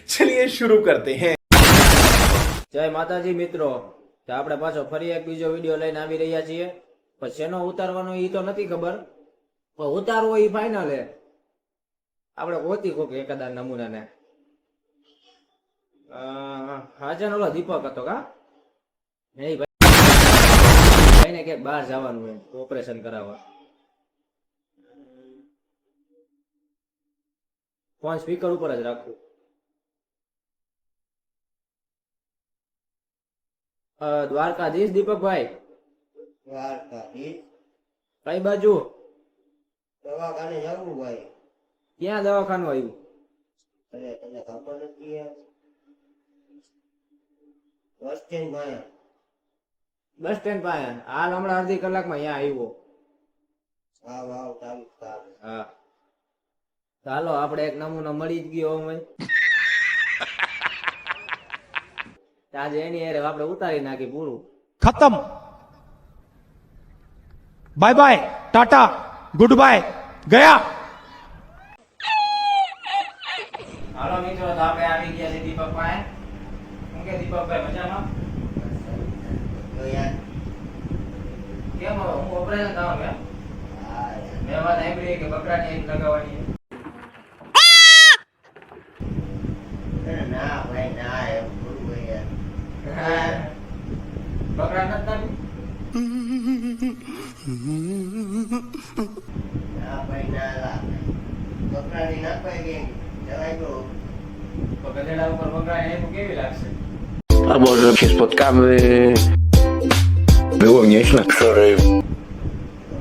चलिए शुरू करते हैं। जय माताजी मित्रों, तो આપણે પાછો ફરી એક બીજો વિડિયો લઈને આવી રહ્યા છીએ। પણ શેનો ઉતારવાનો ઈ તો નથી ખબર, પણ ઉતારવો ઈ ફાઇનલ હે। આપણે ગોતી કોક એકાદા નમૂનાને હાજન ઓલો દીપક હતો કા નહીં ભાઈ ને કે બહાર જવાનું હે ઓપરેશન કરાવવા। ફોન સ્પીકર ઉપર જ રાખવું। દ્વારકાધીશ દીપકભાઈ, દ્વારકાધીશ કઈ બાજુ દવાખાને જવું ભાઈ? ક્યાં દવાખાનું આવ્યું? અરે તને ખબર નથી યાર? બસ સ્ટેન્ડ ભાઈ, બસ સ્ટેન્ડ પાસે હાલ હમણાં અડધી કલાકમાં અહીંયા આવ્યો। આવ આવ ચાલુ કર। હા ચાલો આપણે એક નમૂનો મળી જ ગયો અમે આજે એની હારે આપણે ઉતારી નાખી પૂરું। खत्म। Bye bye, tata, good bye, गया। હાલો મિત્રો, તો આપણે આવી ગયા છે દીપક પાસે। શું કે દીપકભાઈ મજામાં? તો યાર કેમ હવે હું ઓપરેશન થવાનું એમ? હા યાર, મેં વાત સાંભળી કે બકરાની એક લગાવવાની છે। અરે ના ભાઈ ના, એમ થોડું હોય યાર। બકરા નથી નાખી? ના ભાઈ ના લા, બકરાની ના ભાઈ ગઈ જવાય તો તો ગધેડા ઉપર બકરાને એનું કેવી લાગશે? A może się spotkamy. Było nieźle. Sorry.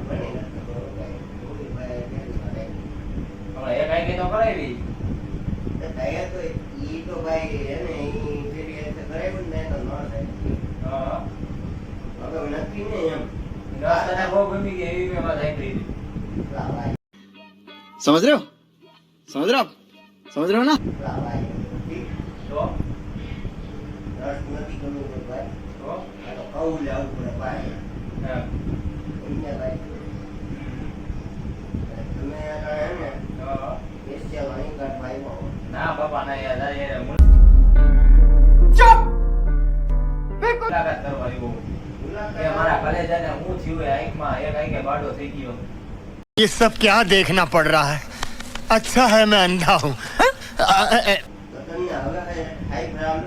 બની ના તો ભાઈ થોડી ભાઈ કેવી મને હવે એક આઈ તો કરાવી। તો થાય તો ઈ તો ભાઈ એને ઈ ફેરી એટલે કરાવ્યું ને તો ન થાય। હા હવે નક્કી ને એમ રાસ્તાને બહુ ગમી ગઈ એવી મેં વાત સાંભળી। લા ભાઈ, समझ रहे हो? समझ रहे हो आप? समझ रहे हो ना? લા ભાઈ ઠીક તો રસ નથી કરવું તો ભાઈ તો આ તો કહું લેવું પડે ભાઈ હા એમને ભાઈ તમે આગળ હે ને હા। સ્પેશિયલ અહીં કાઢ ભાઈ માં ના બાપા ના યાર આ યાર મુલાકાત કરવા આવ્યો કે મારા કલેજાને હું થયું એ આંખમાં એક આંખે બાડો થઈ ગયો। ये सब क्या देखना पड़ रहा है? अच्छा है मैं अंधा हूँ। તો તમને હવે હાઈ બ્રાઉન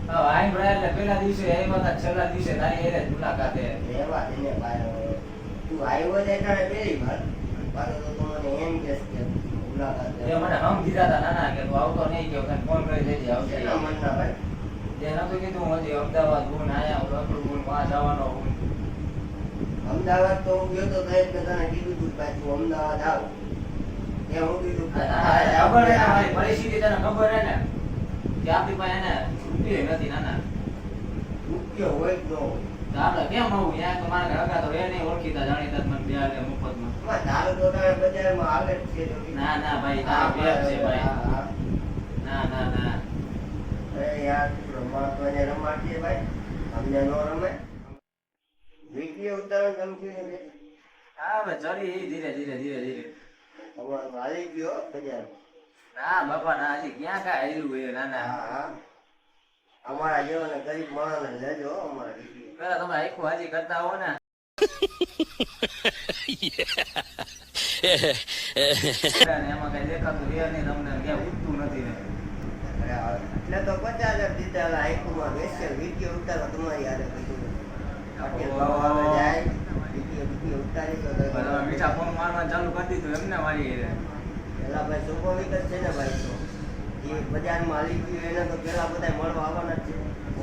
હા આઈ ભરાય એટલે પેલા દિવસે આવ્યા હતા, છેલ્લા દિવસે તારી હારે જ મુલાકાતે। રહેવા દે ને ભાઈ, તું આવ્યો છે એટલે પહેલી વાર પાછો તો તું મને એમ કહેશ કે મુલાકાત એ મને હમ દીધા હતા નાના કે તું આવતો નહીં કે તને ફોન કરી દેજે આવશે। કેટલા મનના ભાઈ તે નતું કીધું હજી અમદાવાદ હું આયા હું રખડું હું વાં જવાનો હું। અમદાવાદ તો હું ગયો તો તઈ જ મેં તને કીધું તું ભાઈ તું અમદાવાદ આવ ત્યાં હું કીધું કે ખબર હે ને મારી પરિસ્થિતિ તને ખબર હે ને કે આપણી પાસે એને રૂપિયો નથી નાના। રૂપિયો હોય જ ન હોય તો આપણે કેમ આવું ત્યાં તો મારા કાકા તો એ નહીં ઓળખીતા જાણીતા જ મને બે હાલે મફતમાં। એમાં તારું તો તારે બજારમાં હાલે જ છે તો ના ના ભાઈ તારી ભેટ છે ભાઈ। હા, ના ના ના અરે યાર રમવા તો એને રમાડીએ ભાઈ, અમને નો રમે વિડીયો ઉતારવાનું ધમકી ને હા હવે ચડી ધીરે ધીરે ધીરે ધીરે। અમારું હાલી ગયો બજાર ના બાપા ના હજી ક્યાં કાંઈ આવ્યું એ નાના। હા હા અમારા જેવાને ગરીબ માણસને લેજો અમારા વિડીયો પેલા તમે આખું હાજી કરતા હો ને એમાં કઈ દેખાતું રે નહીં તમને ક્યાં ઉઠતું નથી ને। એટલે તો 50,000 દીધા આઈકુમાં સ્પેશિયલ વિડીયો ઉતારો તમારી યારે કીધું આટલે ભાવ આવે જાય વિડીયો ઉતારી તો તમે મીઠા ફોન મારવાનું ચાલુ કરી દીધું એમને મારી હારે। પેલા ભાઈ સ્વાભાવિક જ છે ને ભાઈ, તો એ બજારમાં હાલી ગયું એને તો પેલા બધા મળવા આવવાના જ છે।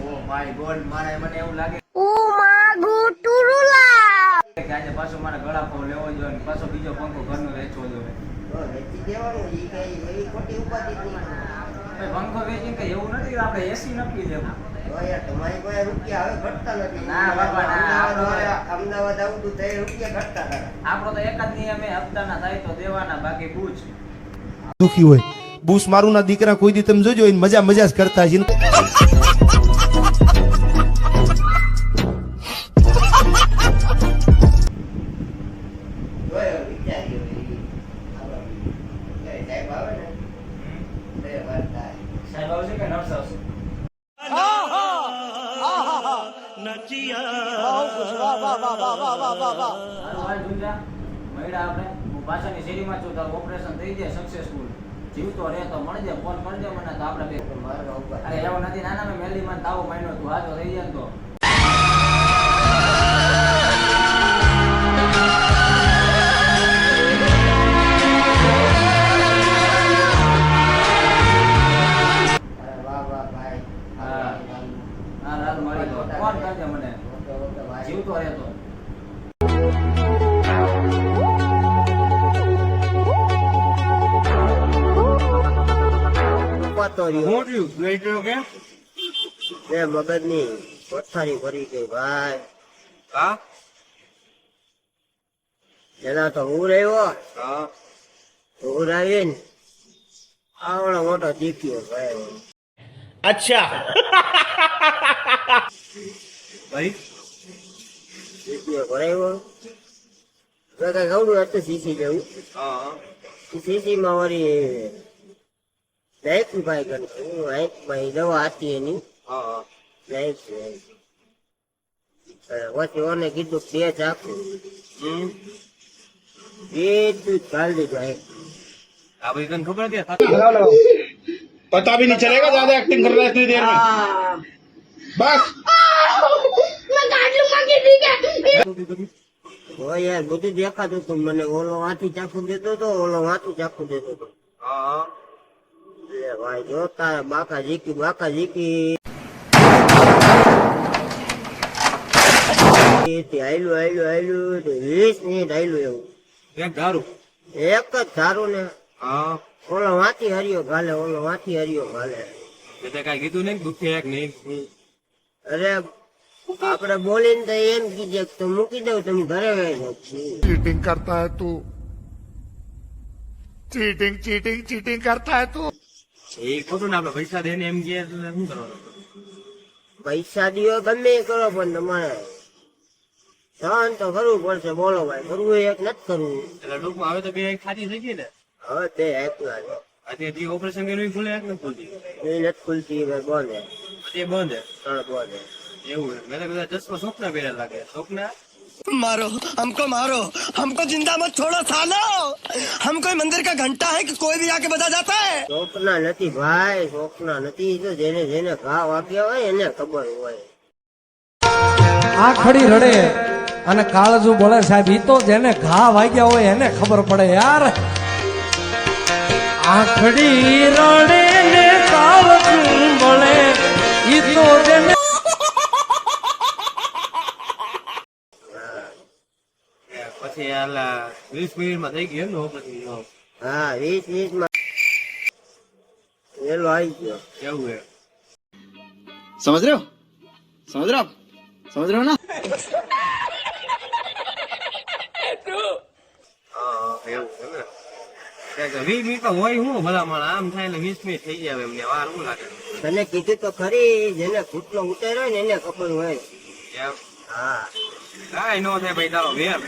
ઓ માય ગોડ, મારે મને એવું લાગે કે આજે પાછો મારે ગળા ભાવ લેવો જોઈએ ને પાછો બીજો પંખો ઘરનો વેચવો જોઈએ। તો વેચી દેવાનું, એ કઈ એવી ખોટી ઉપાધિ જ નહીં। ભાઈ પંખો વેચી કે એવું નથી કે આપણે એસી નક્કી દેવું। તો યાર તમારી કોઈ રૂપિયા હવે ઘટતા નથી। ના બાપા, ના. અમદાવાદ આવું તું તે રૂપિયા ઘટતા હતા। આપણો તો એક જ નિયમ એ હપ્તાના થાય તો દેવાના, બાકી બૂજ। દુખી હોય બૂસ મારું ના દીકરા કોઈ દી તમે જોજો મજા મજા જ કરતા છે। સાહેબ આવે ને બે વાર થાય। સાહેબ સાહેબ આવશે કે નર્સ આવશે? હારું, હાલ જુંજા. મળ્યા આપણે. હું પાછળની શેરીમાં છું. તારું ઓપરેશન થઈ જાય સક્સેસફુલ. જીવતો રહે તો મળજે, ફોન કરજે મને તો આપણે બે. મારો ઉપર અરે એવું નથી, નાના મેં મેલીમાં તાવો માંડ્યો, તું હાજો થઈ જાય ને તો. અરે વાહ વાહ ભાઈ હા. હા, રાત મળી તો ફોન કરજે મને, ઓકે ઓકે ભાઈ જીવતો રહે તો. પતો રહ્યો કે બે મગજની પથારી ભરી ગઈ ભાઈ હા એના તો હું રહ્યો હા હું આવીને આવડો મોટો દીખ્યો ભાઈ ભાઈ દીખ્યો ભરાયો કઈ ગવડું હતું સીસી જેવું હા સીસી માં વળી નાખ્યું ભાઈ કરતું ભાઈ દવા હતી એની હા નાખ્યું પછી ઓને કીધું બે ચાકુ એટલું જ ગાળ દીધું આ ભાઈ તને ખબર હતી पता भी नहीं चलेगा ज्यादा एक्टिंग कर रहा है इतनी देर में बस ઓ યાર બધું દેખાતું હતું મને ઓલો વાંચી ચાકુ દેતો હતો ઓલો વાંચું ચાકુ દેતો હતો હા લે ભાઈ જો તારા બાકા જીકી હાલ્યું તો 20 મિનિટ હાલ્યું એવું એક દારૂ એક જ ધારું ને હા ઓલો વાંચી હરિયો ગાલે તે કઈ કીધું નહીં દુખે એક નહીં અરે આપણે બોલીને તો એમ કીધે તો મૂકી દઉં તમે ઘરે વહી જાઓ. चीटिंग करता है तू चीटिंग चीटिंग चीटिंग करता है तू એ ખોટું ને આપણે પૈસા દઈને એમ કે એટલે શું કરવાનું પૈસા દિયો ગમે એ કરો પણ તમારે સહન તો કરવું પડશે બોલો ભાઈ કરવું એક નથી કરવું એટલે ટૂંકમાં હવે તો બે એક ખાતી થઈ ગઈ ને હવે તે એકલા છે. અત્યારે ઓપરેશન કર્યું એ ખુલે એક નથી ખુલતી એ નથી ખુલતી હવે બંધ તે બંધ ત્રણ બંધ એવું મેં તો બધા ચશ્મા સ્વપ્ના પહેર્યા લાગે સ્વપ્ના मारो हमको जिंदा मत छोड़ो सालो हम कोई मंदिर का घंटा है कि कोई भी आके बजा जाता है સ્વપ્ના નથી ભાઈ સ્વપ્ના નથી તો જેને જેને ઘા વાગ્યા હોય એને ખબર હોય આ ખડી રડે અને કાળજુ બોલે સાહેબ ઈ તો જેને ઘા વાગ્યા હોય એને ખબર પડે યાર આ ખડી રડે ને કાળજુ બોલે ઈ તો જેને પછી આલા 20 મિનિટમાં થઈ ગયું એમ ને ઓપરેશન હા 20 મિનિટમાં વેલો આવી ગયો એવું હે समझ रहे हो ना હા એવું છે ને કે 20 મિનિટમાં હોય હું ભલા માણસ આમ થાય એટલે 20 મિનિટ થઈ જાય એમને વાર શું લાગે તને કીધું તો ખરી જેને ઘૂંટલો ઉતાર્યો ને એને ખબર હોય એમ હા કાંઈ નો થાય ભાઈ તારો વેર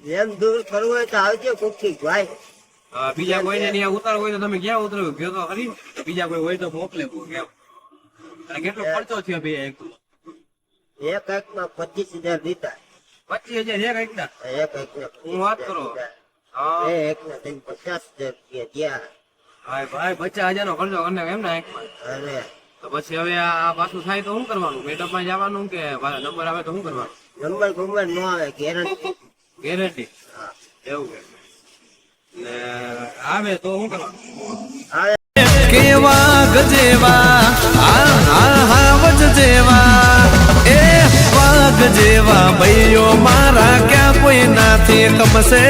વેમ દૂર કરવું હોય તો આવજો કોકથી ભાઈ બીજા કોઈને ત્યાં ઉતાર હોય તો તમે ક્યાં ઉતરવું ગયો તો ખરી બીજા કોઈ હોય તો મોકલે કેમ અને કેટલો ખર્ચો થયો ભાઈ એક માં 25,000 દીધા 25,000 એક ના એક ને હું વાત કરો હા એક ને 50,000 રૂપિયા ગયા ભાઈ 50,000 નો ખર્ચો કરીને એમ ને અરે તો પછી હવે આ પાછું થાય તો શું કરવાનું મેડમમાં જવાનું કે નંબર આવે તો શું કરવાનું નંબર નો આવે ગેરંટી ગેરંટી એવું કે ને આવે તો શું કરવાનું આવે केवा गजेवा हावज जेवा ए वाग जेवा भैयो मारा क्या कोई नाथी कमसे